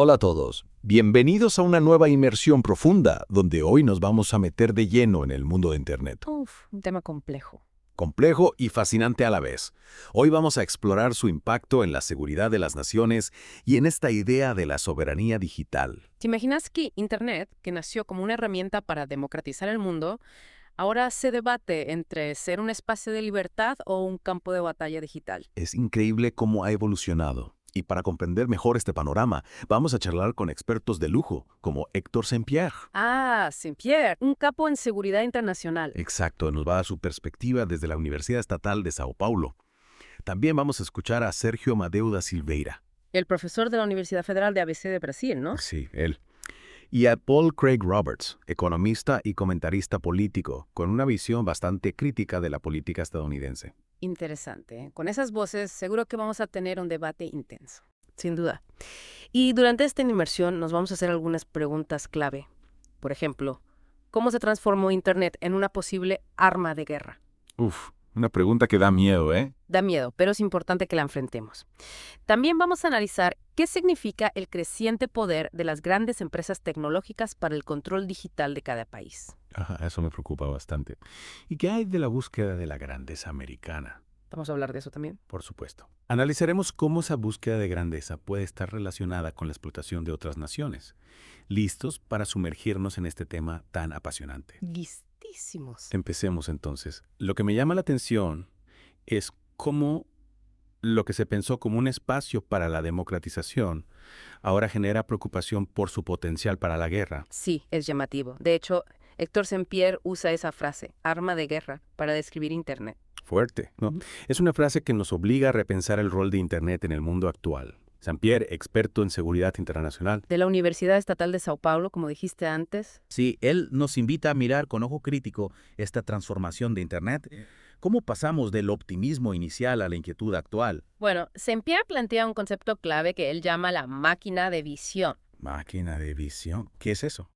Hola a todos, bienvenidos a una nueva inmersión profunda, donde hoy nos vamos a meter de lleno en el mundo de Internet. Un tema complejo. Complejo y fascinante a la vez. Hoy vamos a explorar su impacto en la seguridad de las naciones y en esta idea de la soberanía digital. ¿Te imaginas que Internet, que nació como una herramienta para democratizar el mundo, ahora se debate entre ser un espacio de libertad o un campo de batalla digital? Es increíble cómo ha evolucionado. Y para comprender mejor este panorama, vamos a charlar con expertos de lujo, como Héctor Saint-Pierre. Saint-Pierre, un capo en seguridad internacional. Exacto, nos va a dar su perspectiva desde la Universidad Estatal de Sao Paulo. También vamos a escuchar a Sergio Amadeu da Silveira. El profesor de la Universidad Federal de ABC de Brasil, ¿no? Sí, él. Y a Paul Craig Roberts, economista y comentarista político, con una visión bastante crítica de la política estadounidense. Interesante, ¿eh? Con esas voces seguro que vamos a tener un debate intenso. Sin duda. Y durante esta inmersión nos vamos a hacer algunas preguntas clave. Por ejemplo, ¿cómo se transformó Internet en una posible arma de guerra? Uf, una pregunta que da miedo, ¿eh? Da miedo, pero es importante que la enfrentemos. También vamos a analizar qué significa el creciente poder de las grandes empresas tecnológicas para el control digital de cada país. Ajá, eso me preocupa bastante. ¿Y qué hay de la búsqueda de la grandeza americana? Vamos a hablar de eso también. Por supuesto. Analizaremos cómo esa búsqueda de grandeza puede estar relacionada con la explotación de otras naciones. ¿Listos para sumergirnos en este tema tan apasionante? Listísimos. Empecemos entonces. Lo que me llama la atención es cómo lo que se pensó como un espacio para la democratización ahora genera preocupación por su potencial para la guerra. Sí, es llamativo. De hecho, Héctor Saint-Pierre usa esa frase, arma de guerra, para describir Internet. Fuerte, ¿no? Es una frase que nos obliga a repensar el rol de Internet en el mundo actual. Saint-Pierre, experto en seguridad internacional. De la Universidad Estatal de Sao Paulo, como dijiste antes. Sí, él nos invita a mirar con ojo crítico esta transformación de Internet. ¿Cómo pasamos del optimismo inicial a la inquietud actual? Bueno, Saint-Pierre plantea un concepto clave que él llama la máquina de visión. Máquina de visión. ¿Qué es eso?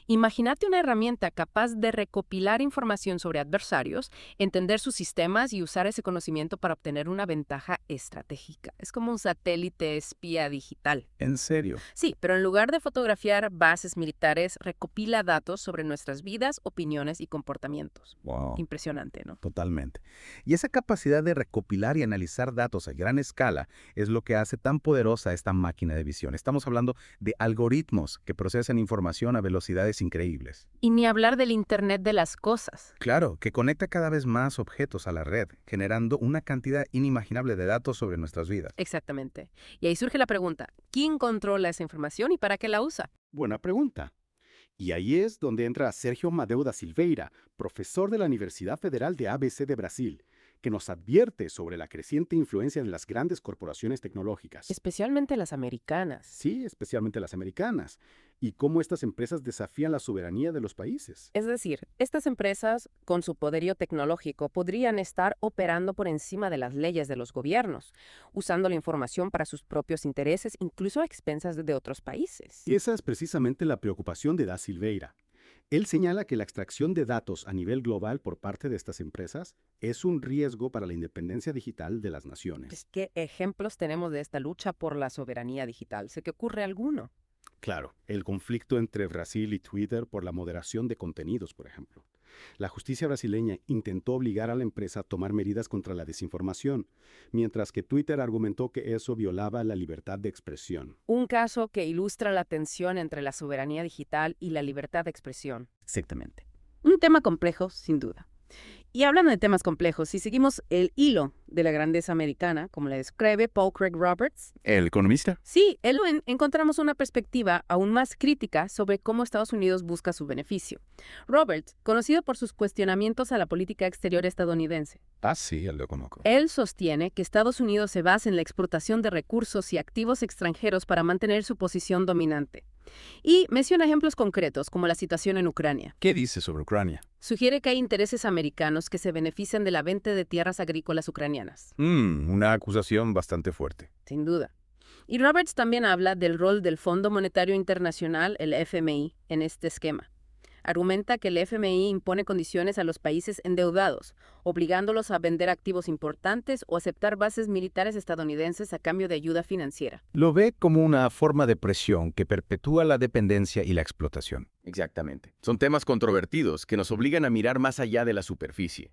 Imagínate una herramienta capaz de recopilar información sobre adversarios, entender sus sistemas y usar ese conocimiento para obtener una ventaja estratégica. Es como un satélite espía digital. ¿En serio? Sí, pero en lugar de fotografiar bases militares, recopila datos sobre nuestras vidas, opiniones y comportamientos. Wow. Impresionante, ¿no? Totalmente. Y esa capacidad de recopilar y analizar datos a gran escala es lo que hace tan poderosa esta máquina de visión. Estamos hablando de algoritmos que procesan información a velocidades increíbles. Y ni hablar del Internet de las cosas. Claro, que conecta cada vez más objetos a la red, generando una cantidad inimaginable de datos sobre nuestras vidas. Exactamente. Y ahí surge la pregunta, ¿quién controla esa información y para qué la usa? Buena pregunta. Y ahí es donde entra Sergio Amadeu da Silveira, profesor de la Universidad Federal de ABC de Brasil, que nos advierte sobre la creciente influencia de las grandes corporaciones tecnológicas. Especialmente las americanas. Sí, especialmente las americanas, y cómo estas empresas desafían la soberanía de los países. Es decir, estas empresas, con su poderío tecnológico, podrían estar operando por encima de las leyes de los gobiernos, usando la información para sus propios intereses, incluso a expensas de otros países. Y esa es precisamente la preocupación de da Silveira. Él señala que la extracción de datos a nivel global por parte de estas empresas es un riesgo para la independencia digital de las naciones. Pues, ¿qué ejemplos tenemos de esta lucha por la soberanía digital? ¿Se te ocurre alguno? Claro, el conflicto entre Brasil y Twitter por la moderación de contenidos, por ejemplo. La justicia brasileña intentó obligar a la empresa a tomar medidas contra la desinformación, mientras que Twitter argumentó que eso violaba la libertad de expresión. Un caso que ilustra la tensión entre la soberanía digital y la libertad de expresión. Exactamente. Un tema complejo, sin duda. Y hablando de temas complejos, si seguimos el hilo de la grandeza americana, como le describe Paul Craig Roberts, ¿El economista? sí, encontramos una perspectiva aún más crítica sobre cómo Estados Unidos busca su beneficio. Roberts, conocido por sus cuestionamientos a la política exterior estadounidense, Ah, sí, lo conozco. él sostiene que Estados Unidos se basa en la explotación de recursos y activos extranjeros para mantener su posición dominante. Y menciona ejemplos concretos, como la situación en Ucrania. ¿Qué dice sobre Ucrania? Sugiere que hay intereses americanos que se benefician de la venta de tierras agrícolas ucranianas. Una acusación bastante fuerte. Sin duda. Y Roberts también habla del rol del Fondo Monetario Internacional, el FMI, en este esquema. Argumenta que el FMI impone condiciones a los países endeudados, obligándolos a vender activos importantes o aceptar bases militares estadounidenses a cambio de ayuda financiera. Lo ve como una forma de presión que perpetúa la dependencia y la explotación. Exactamente. Son temas controvertidos que nos obligan a mirar más allá de la superficie.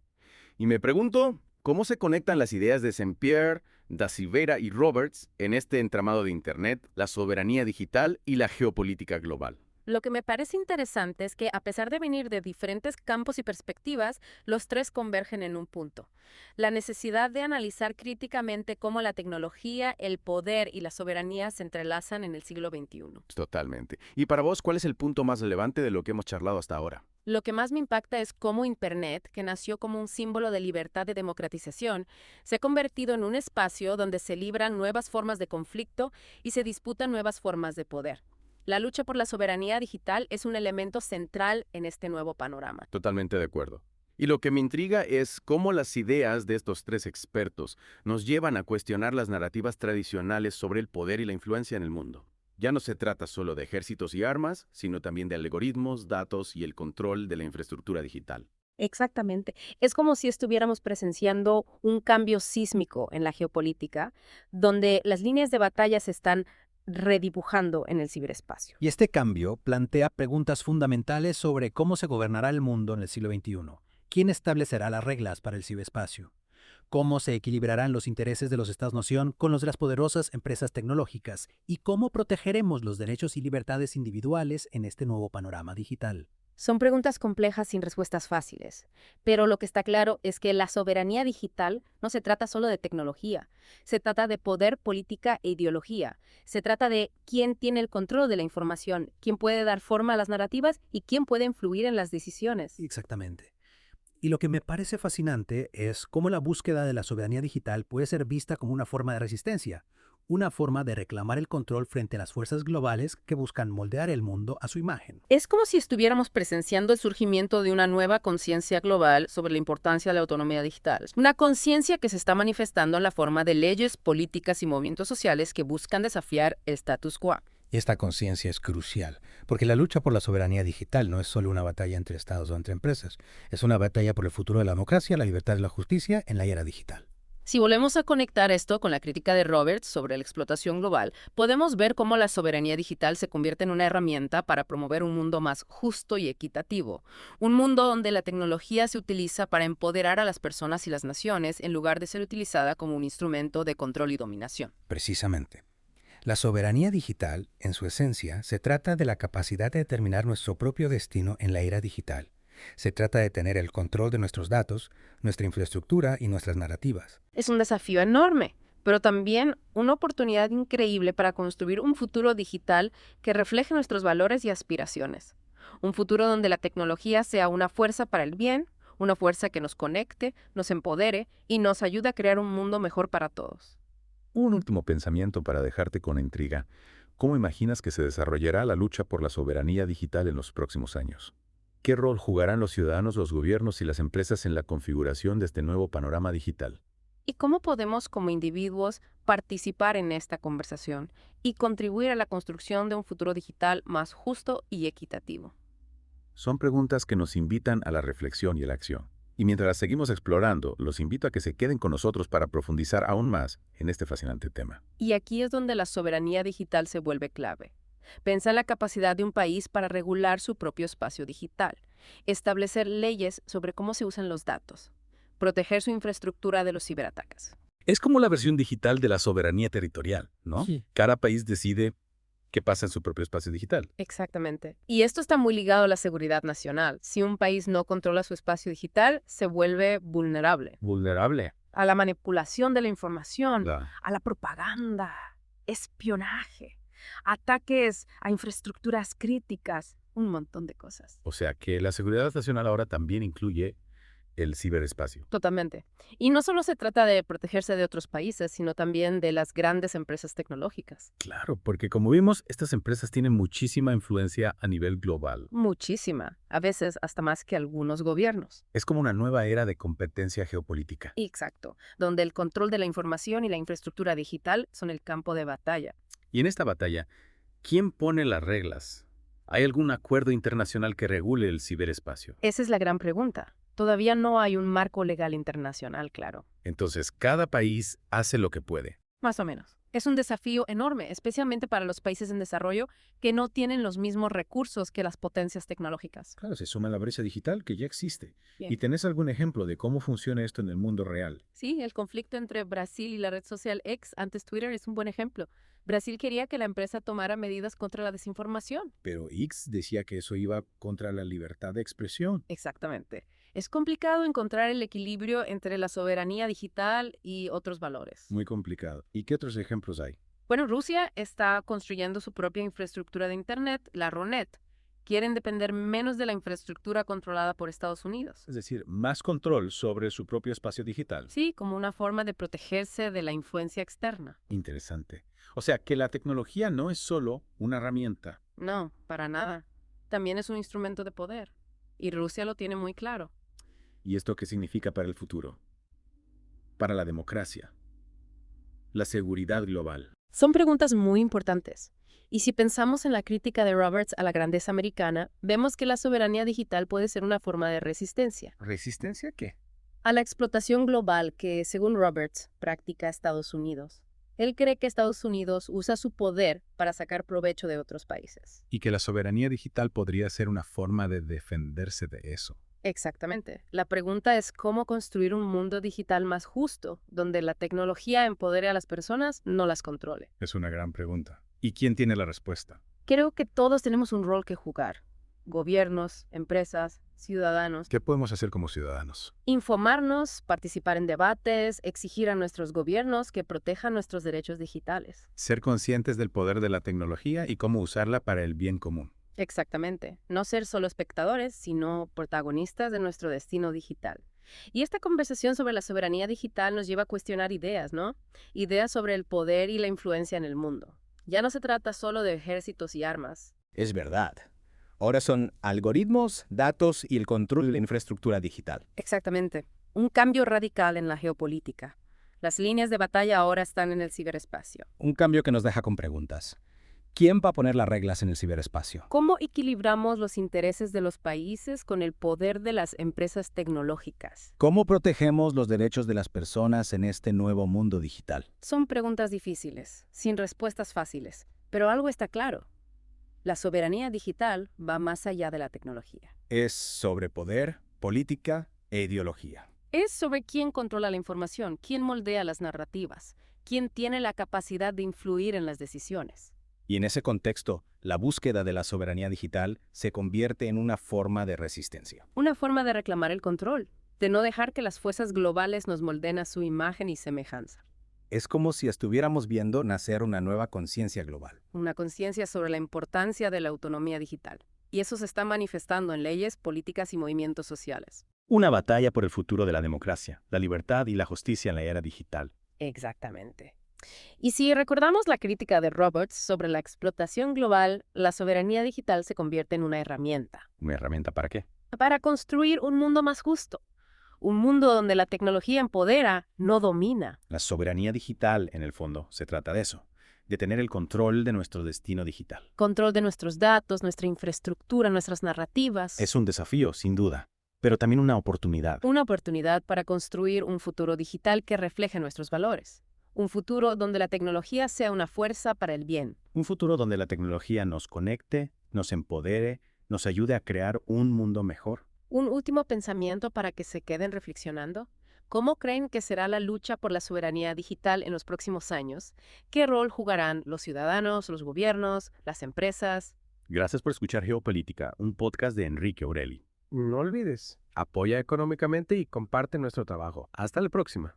Y me pregunto, ¿cómo se conectan las ideas de Saint-Pierre, da Silveira y Roberts en este entramado de Internet, la soberanía digital y la geopolítica global? Lo que me parece interesante es que, a pesar de venir de diferentes campos y perspectivas, los tres convergen en un punto: la necesidad de analizar críticamente cómo la tecnología, el poder y la soberanía se entrelazan en el siglo XXI. Totalmente. Y para vos, ¿cuál es el punto más relevante de lo que hemos charlado hasta ahora? Lo que más me impacta es cómo Internet, que nació como un símbolo de libertad y democratización, se ha convertido en un espacio donde se libran nuevas formas de conflicto y se disputan nuevas formas de poder. La lucha por la soberanía digital es un elemento central en este nuevo panorama. Totalmente de acuerdo. Y lo que me intriga es cómo las ideas de estos tres expertos nos llevan a cuestionar las narrativas tradicionales sobre el poder y la influencia en el mundo. Ya no se trata solo de ejércitos y armas, sino también de algoritmos, datos y el control de la infraestructura digital. Exactamente. Es como si estuviéramos presenciando un cambio sísmico en la geopolítica, donde las líneas de batalla se están redibujando en el ciberespacio. Y este cambio plantea preguntas fundamentales sobre cómo se gobernará el mundo en el siglo XXI. ¿Quién establecerá las reglas para el ciberespacio? ¿Cómo se equilibrarán los intereses de los Estados-nación con los de las poderosas empresas tecnológicas? ¿Y cómo protegeremos los derechos y libertades individuales en este nuevo panorama digital? Son preguntas complejas sin respuestas fáciles, pero lo que está claro es que la soberanía digital no se trata solo de tecnología, se trata de poder, política e ideología, se trata de quién tiene el control de la información, quién puede dar forma a las narrativas y quién puede influir en las decisiones. Exactamente. Y lo que me parece fascinante es cómo la búsqueda de la soberanía digital puede ser vista como una forma de resistencia, una forma de reclamar el control frente a las fuerzas globales que buscan moldear el mundo a su imagen. Es como si estuviéramos presenciando el surgimiento de una nueva conciencia global sobre la importancia de la autonomía digital. Una conciencia que se está manifestando en la forma de leyes, políticas y movimientos sociales que buscan desafiar el status quo. Y esta conciencia es crucial, porque la lucha por la soberanía digital no es solo una batalla entre estados o entre empresas, es una batalla por el futuro de la democracia, la libertad y la justicia en la era digital. Si volvemos a conectar esto con la crítica de Roberts sobre la explotación global, podemos ver cómo la soberanía digital se convierte en una herramienta para promover un mundo más justo y equitativo. Un mundo donde la tecnología se utiliza para empoderar a las personas y las naciones en lugar de ser utilizada como un instrumento de control y dominación. Precisamente. La soberanía digital, en su esencia, se trata de la capacidad de determinar nuestro propio destino en la era digital. Se trata de tener el control de nuestros datos, nuestra infraestructura y nuestras narrativas. Es un desafío enorme, pero también una oportunidad increíble para construir un futuro digital que refleje nuestros valores y aspiraciones. Un futuro donde la tecnología sea una fuerza para el bien, una fuerza que nos conecte, nos empodere y nos ayude a crear un mundo mejor para todos. Un último pensamiento para dejarte con intriga. ¿Cómo imaginas que se desarrollará la lucha por la soberanía digital en los próximos años? ¿Qué rol jugarán los ciudadanos, los gobiernos y las empresas en la configuración de este nuevo panorama digital? ¿Y cómo podemos, como individuos, participar en esta conversación y contribuir a la construcción de un futuro digital más justo y equitativo? Son preguntas que nos invitan a la reflexión y a la acción. Y mientras las seguimos explorando, los invito a que se queden con nosotros para profundizar aún más en este fascinante tema. Y aquí es donde la soberanía digital se vuelve clave. Pensa en la capacidad de un país para regular su propio espacio digital, establecer leyes sobre cómo se usan los datos, proteger su infraestructura de los ciberataques. Es como la versión digital de la soberanía territorial, ¿no? Sí. Cada país decide qué pasa en su propio espacio digital. Exactamente. Y esto está muy ligado a la seguridad nacional. Si un país no controla su espacio digital, se vuelve vulnerable Vulnerable. a la manipulación de la información, La- a la propaganda, espionaje, ataques a infraestructuras críticas, un montón de cosas. O sea que la seguridad nacional ahora también incluye el ciberespacio. Totalmente. Y no solo se trata de protegerse de otros países, sino también de las grandes empresas tecnológicas. Claro, porque como vimos, estas empresas tienen muchísima influencia a nivel global. Muchísima, a veces hasta más que algunos gobiernos. Es como una nueva era de competencia geopolítica. Exacto, donde el control de la información y la infraestructura digital son el campo de batalla. Y en esta batalla, ¿quién pone las reglas? ¿Hay algún acuerdo internacional que regule el ciberespacio? Esa es la gran pregunta. Todavía no hay un marco legal internacional claro. Entonces, cada país hace lo que puede. Más o menos. Es un desafío enorme, especialmente para los países en desarrollo que no tienen los mismos recursos que las potencias tecnológicas. Claro, se suma la brecha digital que ya existe. Bien. ¿Y tenés algún ejemplo de cómo funciona esto en el mundo real? Sí, el conflicto entre Brasil y la red social X, antes Twitter, es un buen ejemplo. Brasil quería que la empresa tomara medidas contra la desinformación. Pero X decía que eso iba contra la libertad de expresión. Exactamente. Es complicado encontrar el equilibrio entre la soberanía digital y otros valores. Muy complicado. ¿Y qué otros ejemplos hay? Bueno, Rusia está construyendo su propia infraestructura de Internet, la Ronet. Quieren depender menos de la infraestructura controlada por Estados Unidos. Es decir, más control sobre su propio espacio digital. Sí, como una forma de protegerse de la influencia externa. Interesante. O sea, que la tecnología no es solo una herramienta. No, para nada. También es un instrumento de poder. Y Rusia lo tiene muy claro. ¿Y esto qué significa para el futuro? Para la democracia. La seguridad global. Son preguntas muy importantes. Y si pensamos en la crítica de Roberts a la grandeza americana, vemos que la soberanía digital puede ser una forma de resistencia ¿Resistencia a qué? a la explotación global que, según Roberts, practica Estados Unidos. Él cree que Estados Unidos usa su poder para sacar provecho de otros países. Y que la soberanía digital podría ser una forma de defenderse de eso. Exactamente. La pregunta es cómo construir un mundo digital más justo, donde la tecnología empodere a las personas, no las controle. Es una gran pregunta. ¿Y quién tiene la respuesta? Creo que todos tenemos un rol que jugar. Gobiernos, empresas, ciudadanos. ¿Qué podemos hacer como ciudadanos? Informarnos, participar en debates, exigir a nuestros gobiernos que protejan nuestros derechos digitales. Ser conscientes del poder de la tecnología y cómo usarla para el bien común. Exactamente. No ser solo espectadores, sino protagonistas de nuestro destino digital. Y esta conversación sobre la soberanía digital nos lleva a cuestionar ideas, ¿no? Ideas sobre el poder y la influencia en el mundo. Ya no se trata solo de ejércitos y armas. Es verdad. Ahora son algoritmos, datos y el control de la infraestructura digital. Exactamente. Un cambio radical en la geopolítica. Las líneas de batalla ahora están en el ciberespacio. Un cambio que nos deja con preguntas. ¿Quién va a poner las reglas en el ciberespacio? ¿Cómo equilibramos los intereses de los países con el poder de las empresas tecnológicas? ¿Cómo protegemos los derechos de las personas en este nuevo mundo digital? Son preguntas difíciles, sin respuestas fáciles, pero algo está claro. La soberanía digital va más allá de la tecnología. Es sobre poder, política e ideología. Es sobre quién controla la información, quién moldea las narrativas, quién tiene la capacidad de influir en las decisiones. Y en ese contexto, la búsqueda de la soberanía digital se convierte en una forma de resistencia. Una forma de reclamar el control, de no dejar que las fuerzas globales nos moldeen a su imagen y semejanza. Es como si estuviéramos viendo nacer una nueva conciencia global. Una conciencia sobre la importancia de la autonomía digital. Y eso se está manifestando en leyes, políticas y movimientos sociales. Una batalla por el futuro de la democracia, la libertad y la justicia en la era digital. Exactamente. Y si recordamos la crítica de Roberts sobre la explotación global, la soberanía digital se convierte en una herramienta. ¿Una herramienta para qué? Para construir un mundo más justo. Un mundo donde la tecnología empodera, no domina. La soberanía digital, en el fondo, se trata de eso, de tener el control de nuestro destino digital. Control de nuestros datos, nuestra infraestructura, nuestras narrativas. Es un desafío, sin duda, pero también una oportunidad. Una oportunidad para construir un futuro digital que refleje nuestros valores. Un futuro donde la tecnología sea una fuerza para el bien. Un futuro donde la tecnología nos conecte, nos empodere, nos ayude a crear un mundo mejor. Un último pensamiento para que se queden reflexionando. ¿Cómo creen que será la lucha por la soberanía digital en los próximos años? ¿Qué rol jugarán los ciudadanos, los gobiernos, las empresas? Gracias por escuchar Geopolítica, un podcast de Enrique Aureli. No olvides, apoya económicamente y comparte nuestro trabajo. Hasta la próxima.